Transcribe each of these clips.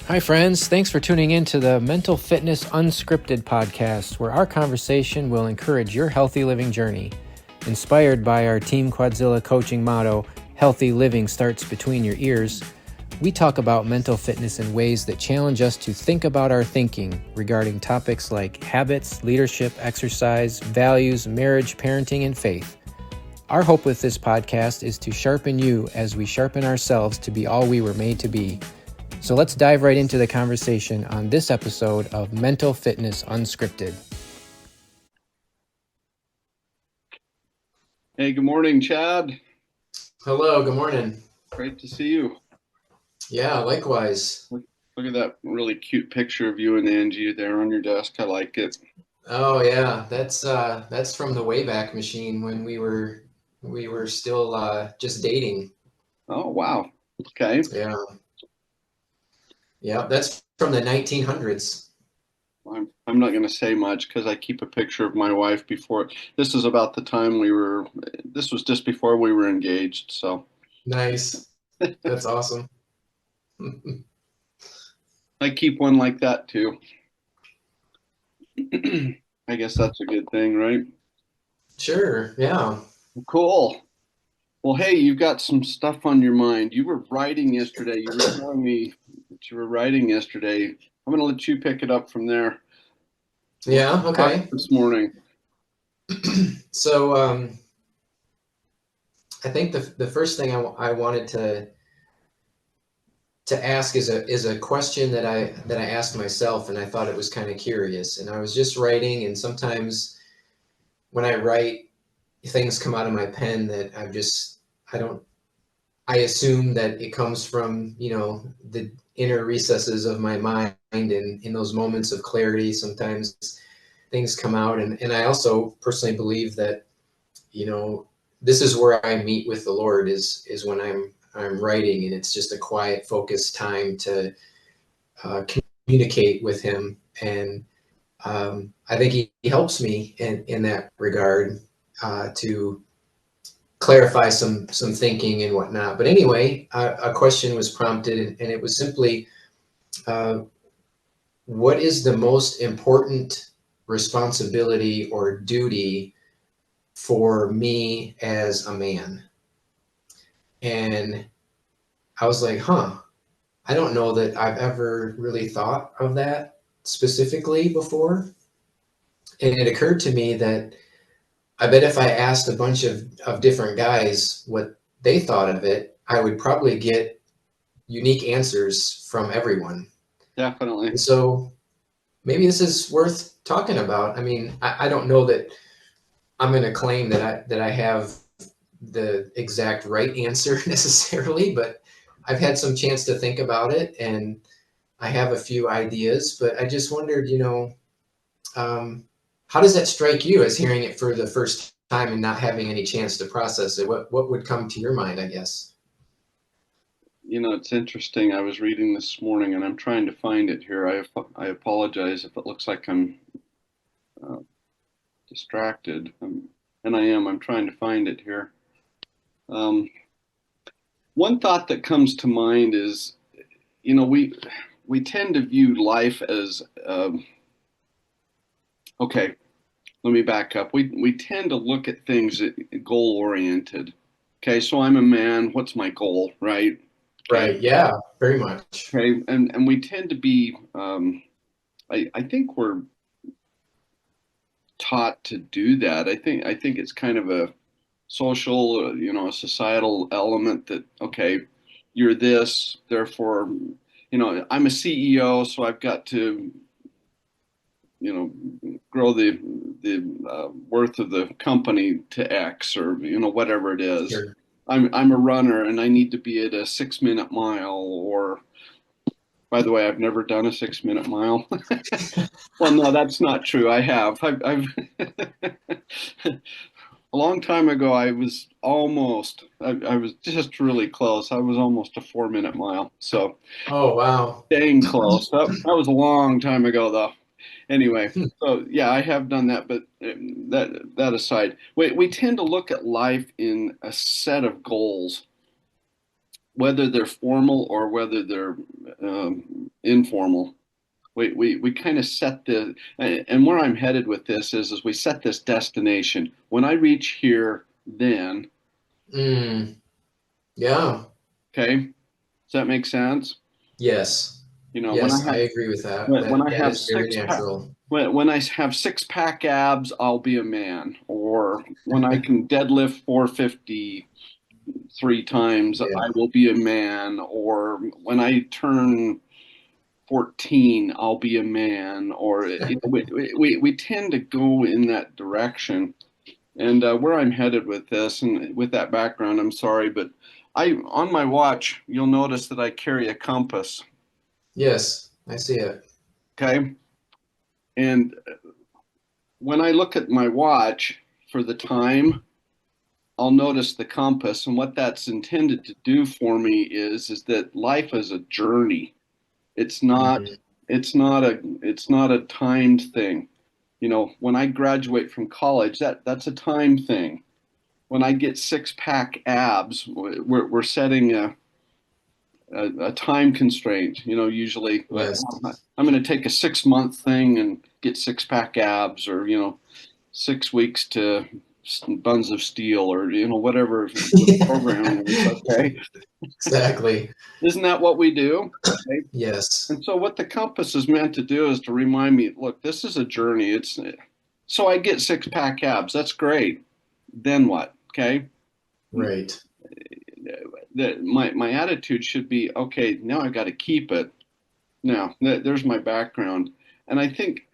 Hi, friends. Thanks for tuning in to the Mental Fitness Unscripted podcast, where our conversation will encourage your healthy living journey. Inspired by our Team Quadzilla coaching motto, healthy living starts between your ears, we talk about mental fitness in ways that challenge us to think about our thinking regarding topics like habits, leadership, exercise, values, marriage, parenting, and faith. Our hope with this podcast is to sharpen you as we sharpen ourselves to be all we were made to be. So let's dive right into the conversation on this episode of Mental Fitness Unscripted. Hey, good morning, Chad. Hello, good morning. Great to see you. Yeah, likewise. Look at that really cute picture of you and Angie there on your desk. I like it. Oh yeah, that's from the Wayback Machine when we were still just dating. Oh, wow. Okay. Yeah. Yeah, that's from the 1900s. I'm not going to say much because I keep a picture of my wife before. This is about the time this was just before we were engaged. So Nice. That's awesome. I keep one like that too. I guess that's a good thing, right? Sure, yeah. Cool. Well, hey, you've got some stuff on your mind. You were writing yesterday. You were telling me that you were writing yesterday. I'm going to let you pick it up from there. Yeah, okay. This morning. So I think the first thing I wanted to ask is a question that I asked myself, and I thought it was kind of curious. And I was just writing, and sometimes when I write, things come out of my pen that I assume that it comes from, the inner recesses of my mind, and in those moments of clarity, sometimes things come out. And I also personally believe that, this is where I meet with the Lord is when I'm writing, and it's just a quiet, focused time to communicate with Him. And I think he helps me in that regard to clarify some thinking and whatnot. But anyway, a question was prompted, and it was simply, what is the most important responsibility or duty for me as a man? And I was like, I don't know that I've ever really thought of that specifically before. And it occurred to me that I bet if I asked a bunch of different guys what they thought of it, I would probably get unique answers from everyone. Definitely. And so maybe this is worth talking about. I mean, I don't know that I'm going to claim that I have the exact right answer necessarily, but I've had some chance to think about it, and I have a few ideas. But I just wondered, how does that strike you as hearing it for the first time and not having any chance to process it? What would come to your mind, I guess? It's interesting. I was reading this morning, and I'm trying to find it here. I apologize if it looks like I'm distracted, and I am. I'm trying to find it here. One thought that comes to mind is, we tend to view life as okay. Let me back up. We tend to look at things goal oriented. Okay, so I'm a man. What's my goal, right? Okay. Right. Yeah, very much. Okay, and we tend to be. I think we're taught to do that. I think it's kind of a social, a societal element that okay, you're this, therefore, I'm a CEO, so I've got to, grow the worth of the company to X or whatever it is. Sure. I'm a runner and I need to be at a 6 minute mile or. By the way, I've never done a 6 minute mile. Well, no, that's not true. I have. I've a long time ago. I was almost. I was just really close. I was almost a 4 minute mile. So Oh, wow. staying close. That was a long time ago, though. Anyway, so yeah, I have done that. But that aside, we tend to look at life in a set of goals. whether they're formal or whether they're informal. We kind of set the, and where I'm headed with this is we set this destination. When I reach here, then, Yeah. okay, does that make sense? Yes. You know, Yes, I agree with that. when I That have is very natural. when I have six pack abs, I'll be a man. Or when I can deadlift 450 3 times, Yeah. I will be a man. Or when I turn 14, I'll be a man. Or you know, we tend to go in that direction. And where I'm headed with this, and with that background, I'm sorry, but on my watch, you'll notice that I carry a compass. Yes, I see it. Okay. And when I look at my watch for the time, I'll notice the compass. And what that's intended to do for me is that life is a journey. It's not Mhm. it's not a timed thing. You know, when I graduate from college, that's a time thing. When I get six pack abs, we're setting a time constraint. You know, usually Yes, I'm going to take a 6 month thing and get six pack abs, or 6 weeks to buns of steel, or whatever the program is. Okay, exactly. isn't that what we do? Okay. Yes, And so what the compass is meant to do is to remind me, look, this is a journey. It's so I get six pack abs. That's great. Then what? Okay. right. My attitude should be, okay, now I've got to keep it. Now there's my background, and I think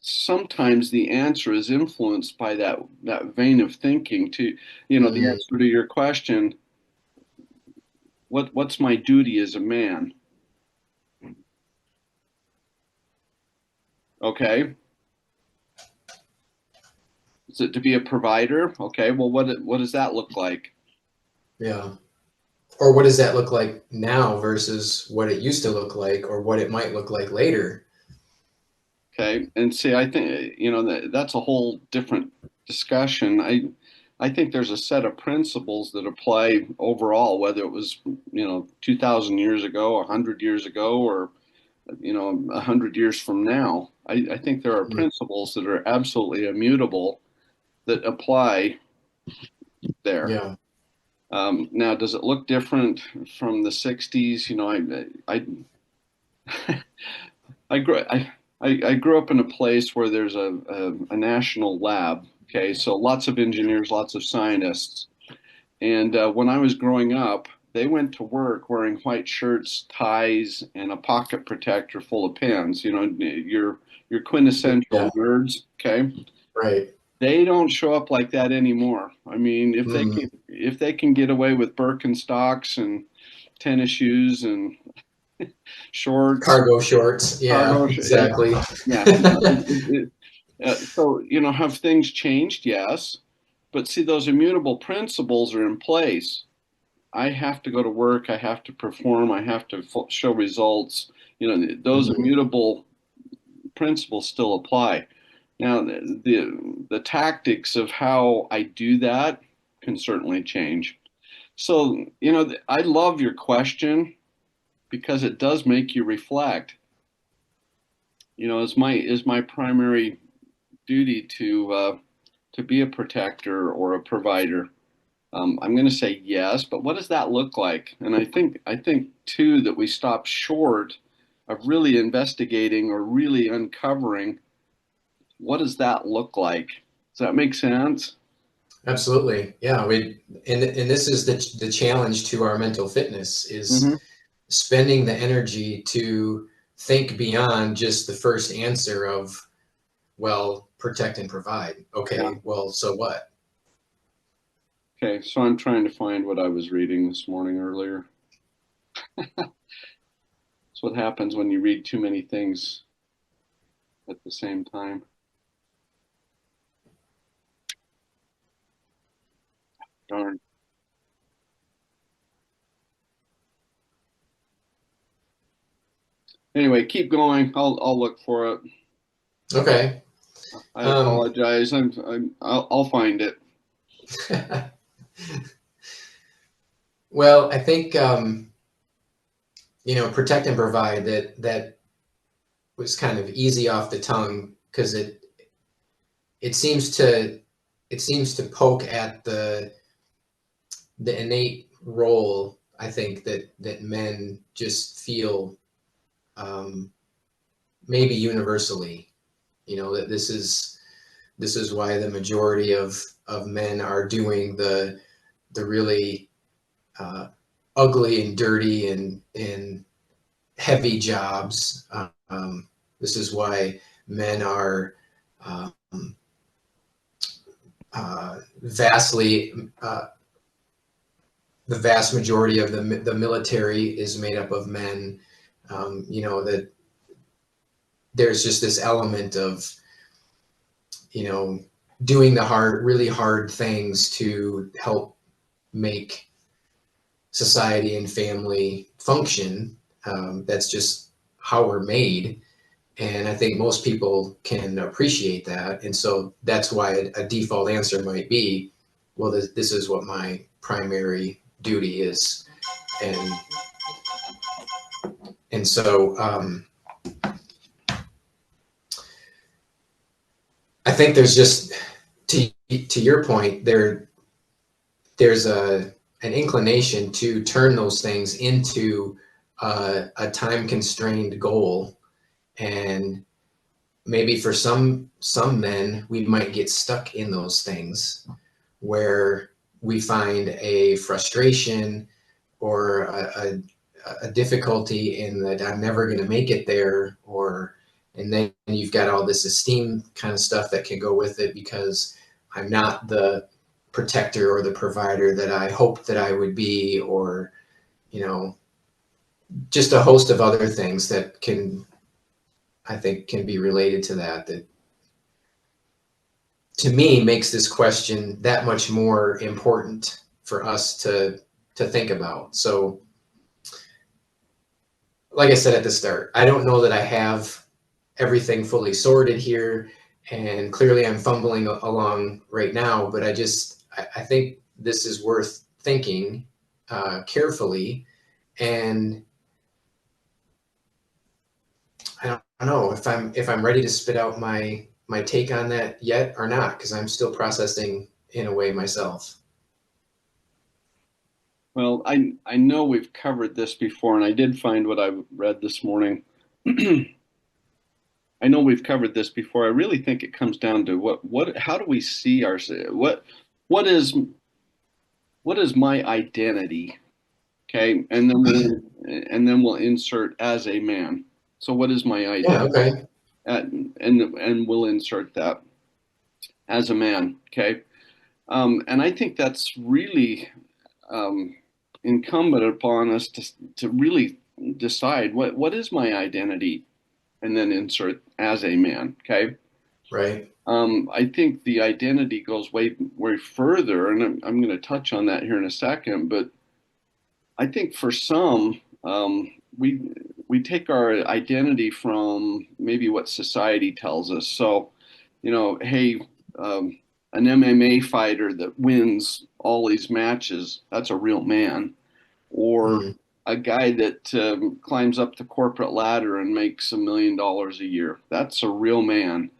sometimes the answer is influenced by that vein of thinking. To the Mm, answer to your question, what's my duty as a man? Okay, is it to be a provider? Okay, well, what does that look like? yeah. Or what does that look like now versus what it used to look like, or what it might look like later? Okay, and see, I think that's a whole different discussion. I think there's a set of principles that apply overall, whether it was 2,000 years ago, 100 years ago, or 100 years from now. I think there are Mm, principles that are absolutely immutable that apply there. yeah. Now, does it look different from the '60s? I grew I grew up in a place where there's a national lab. Okay, so lots of engineers, lots of scientists, and when I was growing up, they went to work wearing white shirts, ties, and a pocket protector full of pens. Your Yeah, quintessential nerds. Okay, right. they don't show up like that anymore. I mean, Mm, if they can get away with Birkenstocks and tennis shoes and shorts, cargo shorts. Yeah, cargo, exactly. yeah. So have things changed? Yes, but see, those immutable principles are in place. I have to go to work. I have to perform. I have to show results. Those Mhm. immutable principles still apply. Now, the tactics of how I do that can certainly change. So, I love your question because it does make you reflect. Is my primary duty to be a protector or a provider? I'm going to say yes, but what does that look like? And I think too that we stop short of really investigating or really uncovering what does that look like. Does that make sense? Absolutely. Yeah, and this is the challenge to our mental fitness is Hmm. spending the energy to think beyond just the first answer of, well, protect and provide. Yeah. Okay, well, so what? Okay, so I'm trying to find what I was reading this morning earlier. That's what happens when you read too many things at the same time. Darn. Anyway, keep going. I'll look for it. Okay. I Um, apologize. I'll find it. Well, I think, protect and provide, that was kind of easy off the tongue, because it seems to poke at the innate role, I think, that men just feel, maybe universally, that this is why the majority of men are doing the really ugly and dirty and heavy jobs. This is why men are um, vastly, the vast majority of the military is made up of men. That there's just this element of, doing the really hard things to help make society and family function. That's just how we're made. And I think most people can appreciate that. And so that's why a default answer might be, well, this is what my primary duty is. And so I think there's just, to your point, there's an inclination to turn those things into a time constrained goal. And maybe for some men, we might get stuck in those things where we find a frustration or a difficulty in that I'm never going to make it there, and then you've got all this esteem kind of stuff that can go with it, because I'm not the protector or the provider that I hoped that I would be, or just a host of other things that I think can be related to that to me makes this question that much more important for us to think about. So, like I said at the start, I don't know that I have everything fully sorted here, and clearly I'm fumbling along right now, but I think this is worth thinking carefully. And I don't know if I'm ready to spit out my take on that yet or not, because I'm still processing in a way myself. Well, I know we've covered this before, and I did find what I read this morning. I know we've covered this before. I really think it comes down to how do we see ourselves? What is my identity? Okay, and then we'll insert as a man. So what is my identity? Yeah, okay. And we'll insert that as a man. Okay, and I think that's really incumbent upon us to really decide what is my identity, and then insert as a man. Okay. Right. I think the identity goes way further, and I'm going to touch on that here in a second. But I think for some, we take our identity from maybe what society tells us. So, hey, an MMA fighter that wins all these matches, that's a real man. Or a guy that climbs up the corporate ladder and makes $1 million a year, that's a real man.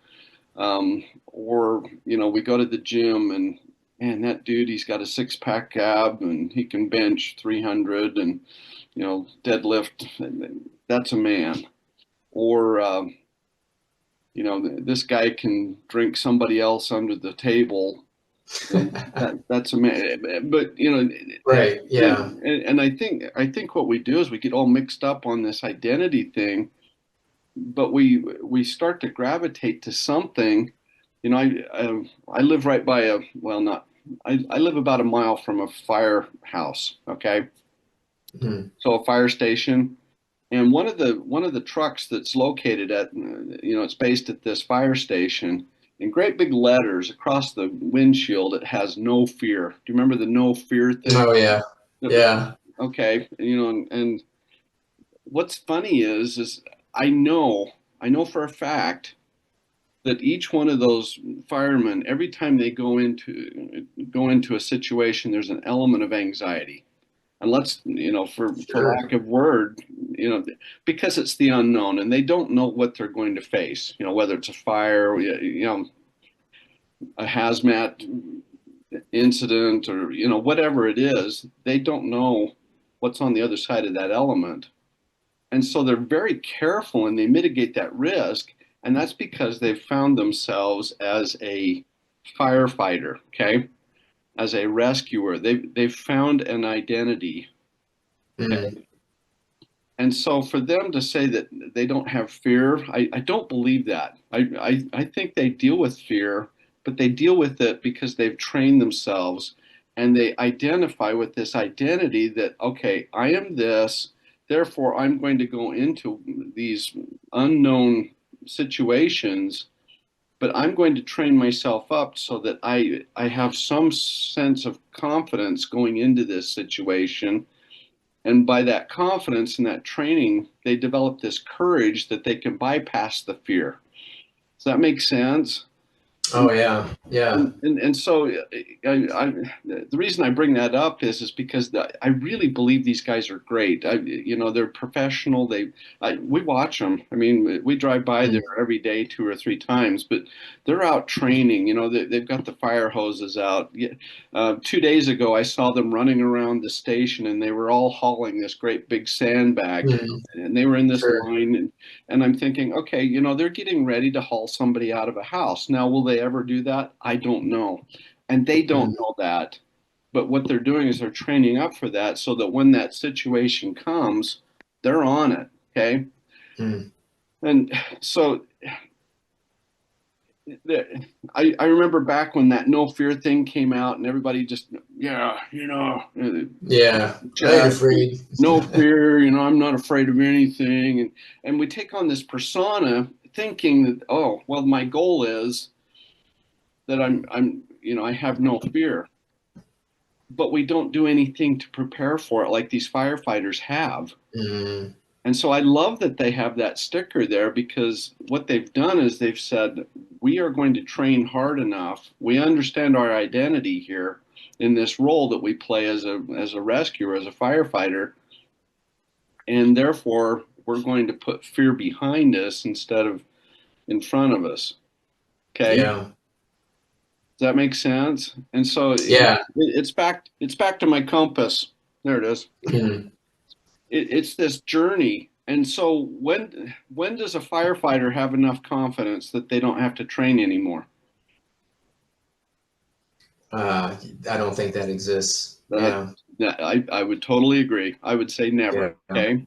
Or we go to the gym, and man, that dude, he's got a six-pack ab and he can bench 300 and deadlift. That's a man. Or this guy can drink somebody else under the table. That's a man. But right, yeah. And I think what we do is we get all mixed up on this identity thing, but we start to gravitate to something. I live right by I live about a mile from a firehouse. Okay. So a fire station, and one of the trucks that's located at, it's based at this fire station. In great big letters across the windshield, it has "No fear." Do you remember the "No fear" thing? Oh yeah, yeah. Okay, and what's funny is I know for a fact that each one of those firemen, every time they go into a situation, there's an element of anxiety. And let's, for lack of word, because it's the unknown and they don't know what they're going to face, whether it's a fire, a hazmat incident or, whatever it is, they don't know what's on the other side of that element. And so they're very careful and they mitigate that risk. And that's because they've found themselves as a firefighter, okay? As a rescuer. They've found an identity. Okay? And so for them to say that they don't have fear, I don't believe that. I think they deal with fear, but they deal with it because they've trained themselves and they identify with this identity that, okay, I am this, therefore I'm going to go into these unknown situations, but I'm going to train myself up so that I have some sense of confidence going into this situation. And by that confidence and that training, they develop this courage that they can bypass the fear. Does that make sense? Oh yeah, yeah. And so the reason I bring that up is because I really believe these guys are great. They're professional. We watch them. I mean, we drive by there every day 2 or 3 times, but they're out training. They've got the fire hoses out. 2 days ago, I saw them running around the station, and they were all hauling this great big sandbag, and they were in this line. And I'm thinking, okay, they're getting ready to haul somebody out of a house. Now, will they ever do that? I don't know. And they don't know that. But what they're doing is they're training up for that so that when that situation comes, they're on it. Okay. And so I remember back when that no fear thing came out and everybody just, not afraid. No fear, I'm not afraid of anything. And we take on this persona thinking that, oh, well, my goal is that I have no fear. But we don't do anything to prepare for it like these firefighters have. And so I love that they have that sticker there because what they've done is they've said, we are going to train hard enough. We understand our identity here in this role that we play as a rescuer, as a firefighter. And therefore, we're going to put fear behind us instead of in front of us. Okay. Yeah. Does that make sense? And so it's back to my compass. There it is. It's this journey. And so when does a firefighter have enough confidence that they don't have to train anymore? I don't think that exists. I would totally agree. I would say never. Okay.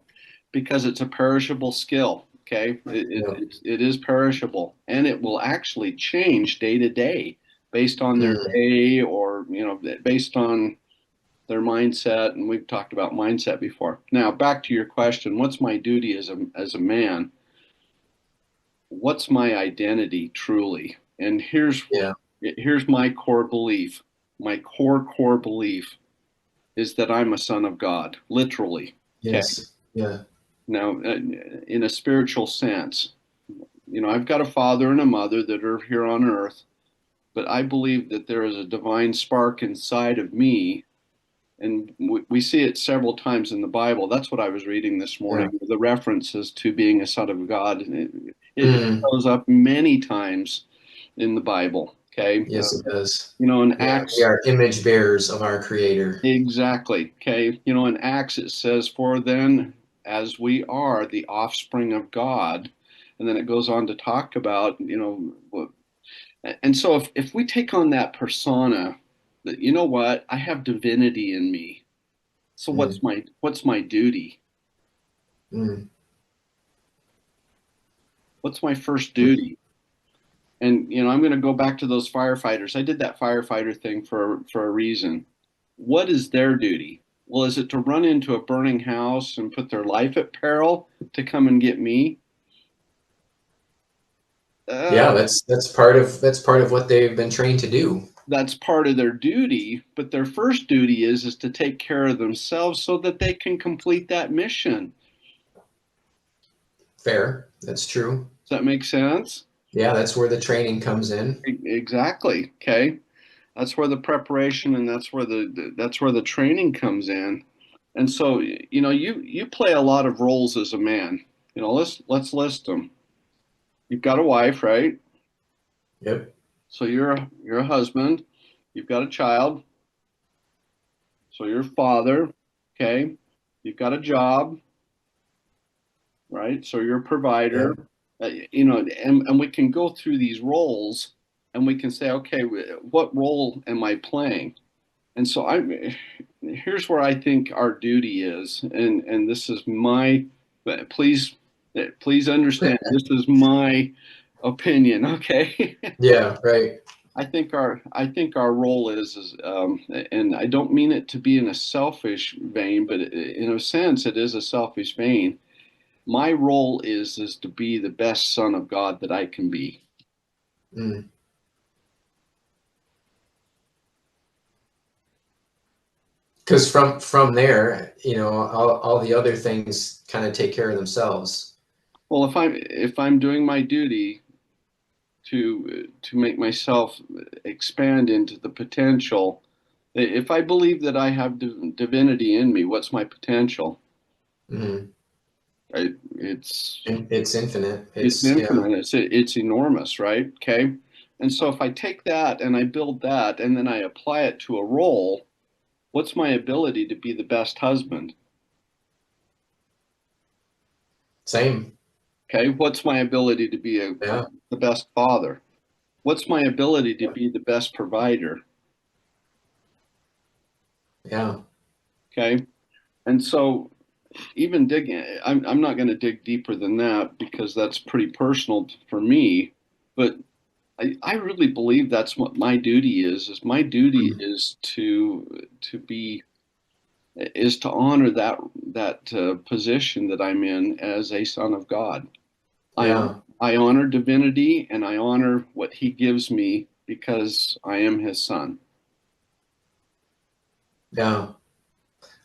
Because it's a perishable skill. Okay. It is perishable and it will actually change day to day based on their day or, based on their mindset. And we've talked about mindset before. Now, back to your question, what's my duty as a man? What's my identity truly? And here's my core belief. My core belief is that I'm a son of God, literally. Yes. Okay? Yeah. Now, in a spiritual sense, I've got a father and a mother that are here on earth, but I believe that there is a divine spark inside of me. And we see it several times in the Bible. That's what I was reading this morning, the references to being a son of God. It shows up many times in the Bible. Okay. Yes, it does. In Acts, we are image bearers of our Creator. Exactly. Okay. In Acts it says, "For then, as we are the offspring of God," and then it goes on to talk about, and so if we take on that persona, that what, I have divinity in me. So what's my duty? What's my first duty? And I'm going to go back to those firefighters. I did that firefighter thing for a reason. What is their duty? Well, is it to run into a burning house and put their life at peril to come and get me? That's part of what they've been trained to do. That's part of their duty, but their first duty is to take care of themselves so that they can complete that mission. Fair. That's true. Does that make sense? Yeah, that's where the training comes in. Exactly. Okay. That's where the preparation and that's where the training comes in. And so, you play a lot of roles as a man. Let's list them. You've got a wife, right? Yep. So you're a husband. You've got a child. So you're a father. Okay. You've got a job, right? So you're a provider. Yep. And we can go through these roles, and we can say, okay, what role am I playing? And so here's where I think our duty is, and this is my, please, please understand, this is my opinion, okay? Yeah, right. I think our role is, and I don't mean it to be in a selfish vein, but in a sense, it is a selfish vein. My role is to be the best son of God that I can be. Mm. Because from there, all the other things kind of take care of themselves. Well, if I'm doing my duty to make myself expand into the potential, if I believe that I have divinity in me, what's my potential? Mm. It's It's infinite. it's Yeah, infinite. It's enormous, right? Okay. And so if I take that and I build that and then I apply it to a role, what's my ability to be the best husband? same. Okay. What's my ability to be Yeah, the best father? What's my ability to be the best provider? yeah, Okay. And so even digging, I'm not going to dig deeper than that because that's pretty personal for me. But I really believe that's what my duty is my duty Mm. is to be is to honor that position that I'm in as a son of God. I Yeah, I honor divinity and I honor what He gives me because I am His son. yeah.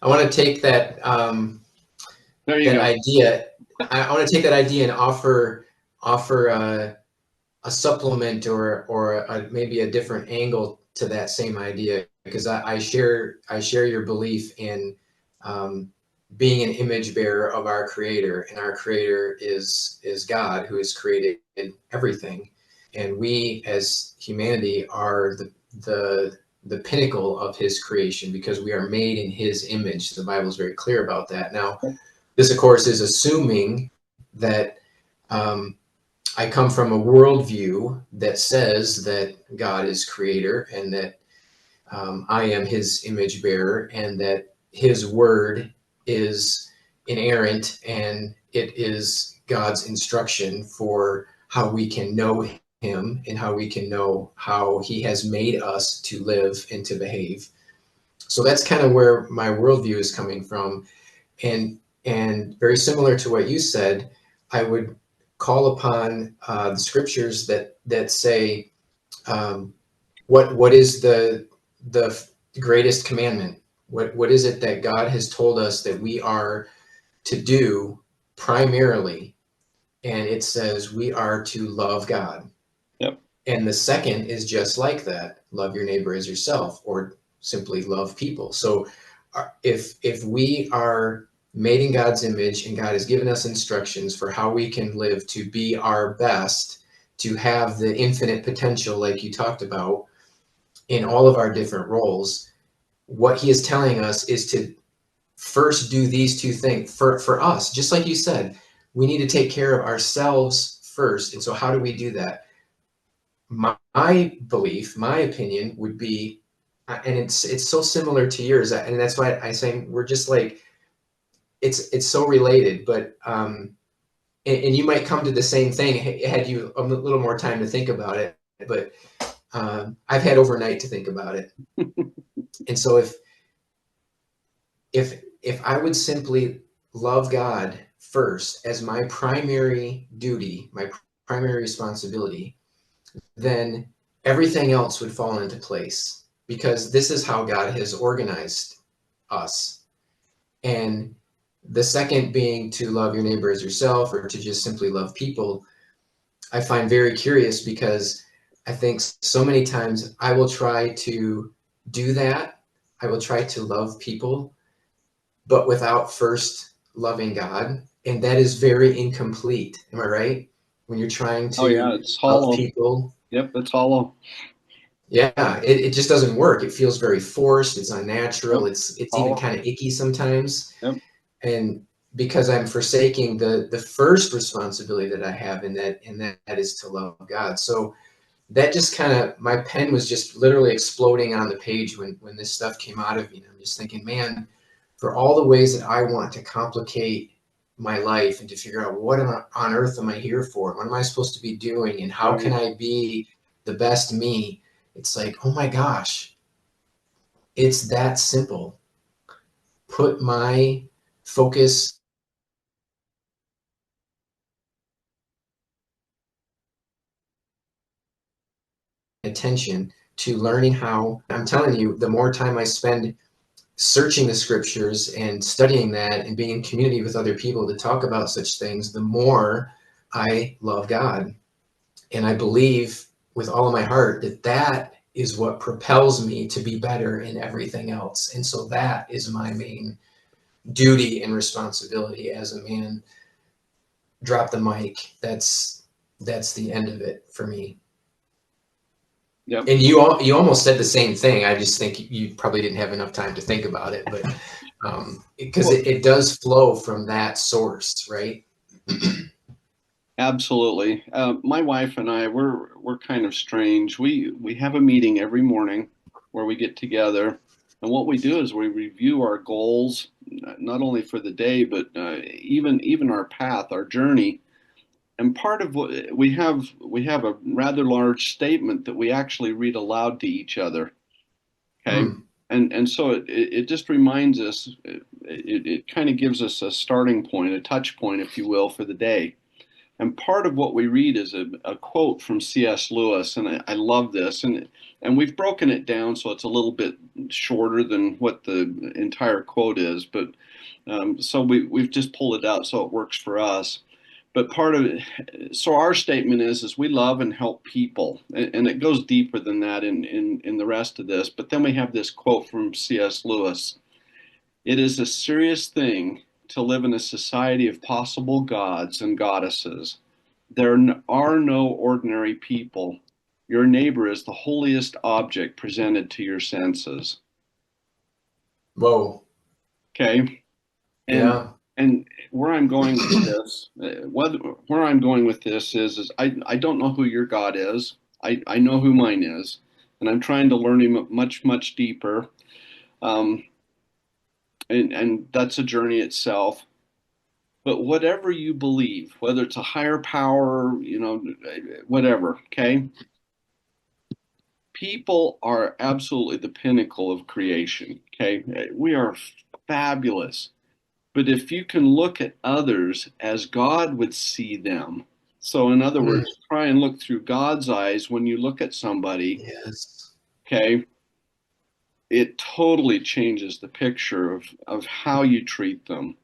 I want to take There you that go. idea. I want to take that idea and offer a supplement or maybe a different angle to that same idea, because I share your belief in um, being an image bearer of our Creator, and our Creator is God, who has created everything, and we as humanity are the pinnacle of His creation because we are made in His image. The Bible is very clear about that. Now, this, of course, is assuming that um, I come from a worldview that says that God is creator and that I am His image bearer and that His word is inerrant and it is God's instruction for how we can know Him and how we can know how He has made us to live and to behave. So that's kind of where my worldview is coming from. And very similar to what you said, I would call upon the scriptures that say, what is the greatest commandment? What is it that God has told us that we are to do primarily? And it says we are to love God. Yep. And the second is just like that: love your neighbor as yourself, or simply love people. So if we are made in God's image and God has given us instructions for how we can live to be our best, to have the infinite potential like you talked about in all of our different roles, what He is telling us is to first do these two things for us. Just like you said, we need to take care of ourselves first. And so how do we do that? My belief, my opinion would be, and it's so similar to yours, and that's why I say we're just like, it's so related, but and you might come to the same thing had you a little more time to think about it, but I've had overnight to think about it. And so if I would simply love God first as my primary duty, my primary responsibility, then everything else would fall into place, because this is how God has organized us. And the second being to love your neighbor as yourself, or to just simply love people, I find very curious, because I think so many times I will try to do that. I will try to love people, but without first loving God. And that is very incomplete. Am I right? When you're trying Oh yeah, to it's love hollow. people. Yep, it's hollow. Yeah, it just doesn't work. It feels very forced. It's Yep, unnatural. It's even hollow. kind of icky sometimes. Yep. And because I'm forsaking the first responsibility that I have, and that is to love God. So that just kind of, my pen was just literally exploding on the page when this stuff came out of me. And I'm just thinking, man, for all the ways that I want to complicate my life and to figure out what on earth am I here for? What am I supposed to be doing? And how can I be the best me? It's like, oh my gosh, it's that simple. Put my focus, attention to learning how. I'm telling you, the more time I spend searching the scriptures and studying that and being in community with other people to talk about such things, the more I love God. And I believe with all of my heart that that is what propels me to be better in everything else. And so that is my main duty and responsibility as a man. Drop the mic. That's the end of it for me. Yep. And you almost said the same thing. I just think you probably didn't have enough time to think about it, but because it does flow from that source, right? Absolutely. My wife and I, we're kind of strange. We have a meeting every morning where we get together, and what we do is we review our goals, not only for the day, but even our path, our journey. And part of what we have a rather large statement that we actually read aloud to each other. Okay. Mm, And so it just reminds us, it kind of gives us a starting point, a touch point, if you will, for the day. And part of what we read is a quote from C.S. Lewis, and I love this. And we've broken it down so it's a little bit shorter than what the entire quote is, but so we've just pulled it out so it works for us. But part of it, so our statement is we love and help people, and it goes deeper than that in the rest of this. But then we have this quote from C.S. Lewis. It is a serious thing to live in a society of possible gods and goddesses. There are no ordinary people. Your neighbor is the holiest object presented to your senses. whoa. Okay, and Yeah. and where I'm going with this, where I'm going with this is I don't know who your God is. I know who mine is, and I'm trying to learn him much deeper. Um, and that's a journey itself. But whatever you believe, whether it's a higher power, whatever, okay? People are absolutely the pinnacle of creation, okay? We are fabulous. But if you can look at others as God would see them, so in other Mm, words, try and look through God's eyes when you look at somebody, yes. okay? It totally changes the picture of how you treat them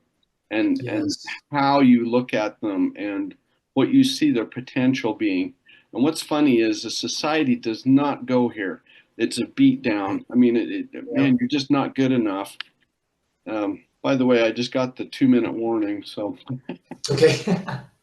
and Yes. how you look at them and what you see their potential being. And what's funny is the society does not go here. It's a beat down. I mean, Yep. man, you're just not good enough. By the way, I just got the 2 minute warning, so Okay.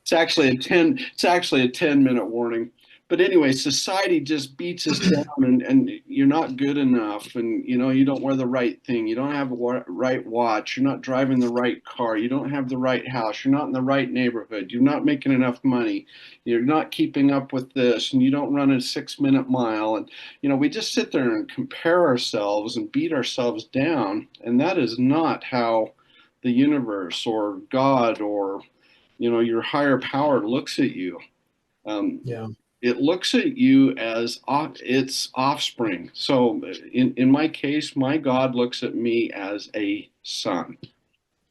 it's actually a 10-minute warning. But anyway, society just beats us down and you're not good enough and you don't wear the right thing. You don't have a right watch. You're not driving the right car. You don't have the right house. You're not in the right neighborhood. You're not making enough money. You're not keeping up with this and you don't run a 6 minute mile. And we just sit there and compare ourselves and beat ourselves down. And that is not how the universe or God or your higher power looks at you. Um, Yeah. it looks at you as its offspring. So in my case, my God looks at me as a son.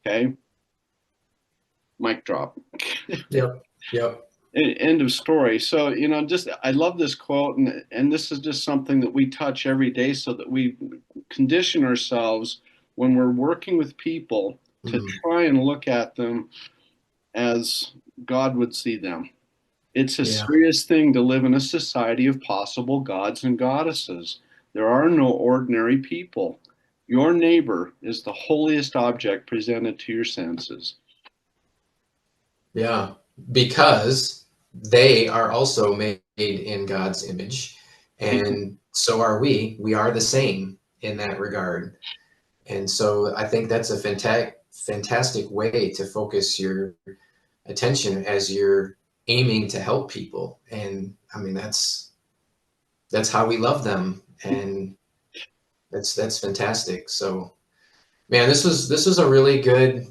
Okay, mic drop. Yep. Yep. End of story. So just I love this quote, and this is just something that we touch every day, so that we condition ourselves when we're working with people to Mm, try and look at them as God would see them. It's a yeah. serious thing to live in a society of possible gods and goddesses. There are no ordinary people. Your neighbor is the holiest object presented to your senses. Yeah, because they are also made in God's image, and so are we. We are the same in that regard. And so I think that's a fantastic way to focus your attention as you're aiming to help people. And I mean, that's how we love them. And that's fantastic. So, man, this was a really good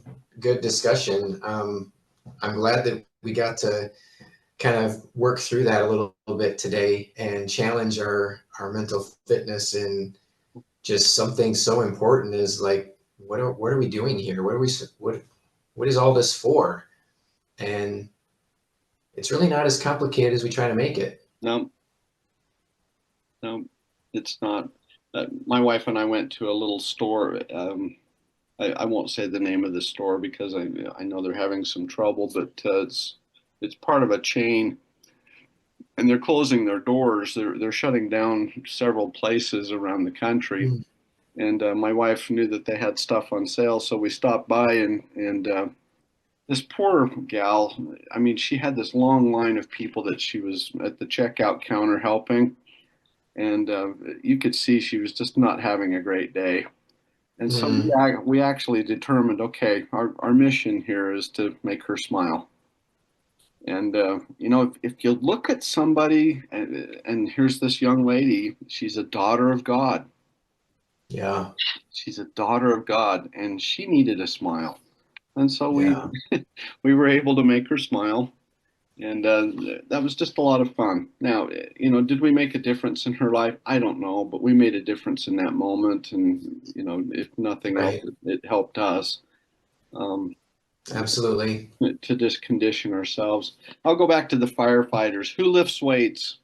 discussion. I'm glad that we got to kind of work through that a little bit today and challenge our mental fitness in just something so important as like, what are we doing here? What is all this for? And it's really not as complicated as we try to make it. No, it's not. My wife and I went to a little store. I won't say the name of the store because I know they're having some trouble, but it's part of a chain, and they're closing their doors. They're shutting down several places around the country. Mm. And my wife knew that they had stuff on sale, so we stopped by, and this poor gal, I mean, she had this long line of people that she was at the checkout counter helping, and you could see she was just not having a great day. And so we actually determined, okay, our mission here is to make her smile. And if you look at somebody, and here's this young lady, she's a daughter of God. Yeah. She's a daughter of God, and she needed a smile. And so Yeah. we were able to make her smile, and that was just a lot of fun. Now, did we make a difference in her life? I don't know, but we made a difference in that moment, and if nothing Right. else, it helped us Absolutely. to just condition ourselves. I'll go back to the firefighters. Who lifts weights?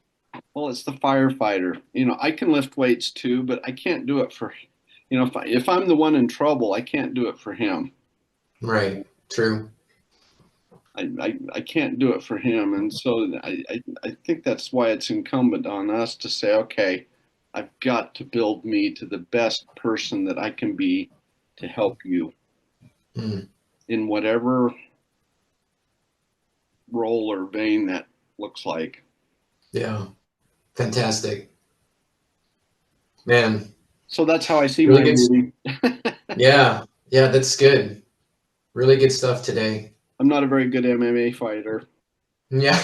Well, it's the firefighter. I can lift weights too, but I can't do it for, if I'm the one in trouble, I can't do it for him. Right. True. I can't do it for him. And so I think that's why it's incumbent on us to say, okay, I've got to build me to the best person that I can be to help you in whatever role or vein that looks like. Yeah. Fantastic. Man. So that's how I see Really my good. movie. Yeah. Yeah, that's good. Really good stuff today. I'm not a very good MMA fighter. Yeah.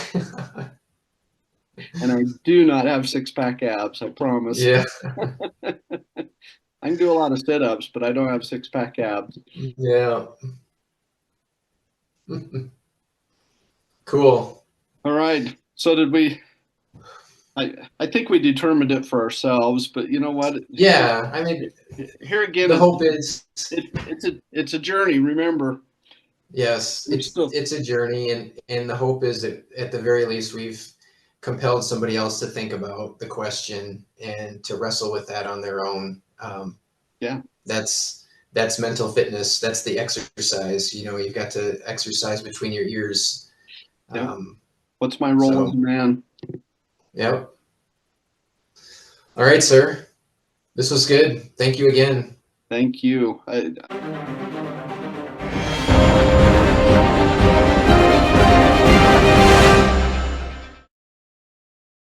And I do not have six-pack abs, I promise. Yeah. I can do a lot of sit-ups, but I don't have six-pack abs. Yeah. Cool. All right. So did we? I think we determined it for ourselves, but you know what? Yeah. I mean, here again, the hope is it's a journey. Remember. Yes, it's a journey, and the hope is that at the very least we've compelled somebody else to think about the question and to wrestle with that on their own. Yeah, that's mental fitness. That's the exercise. You've got to exercise between your ears. Yep. What's my role as a man? Yep. All right, sir. This was good. Thank you again. Thank you.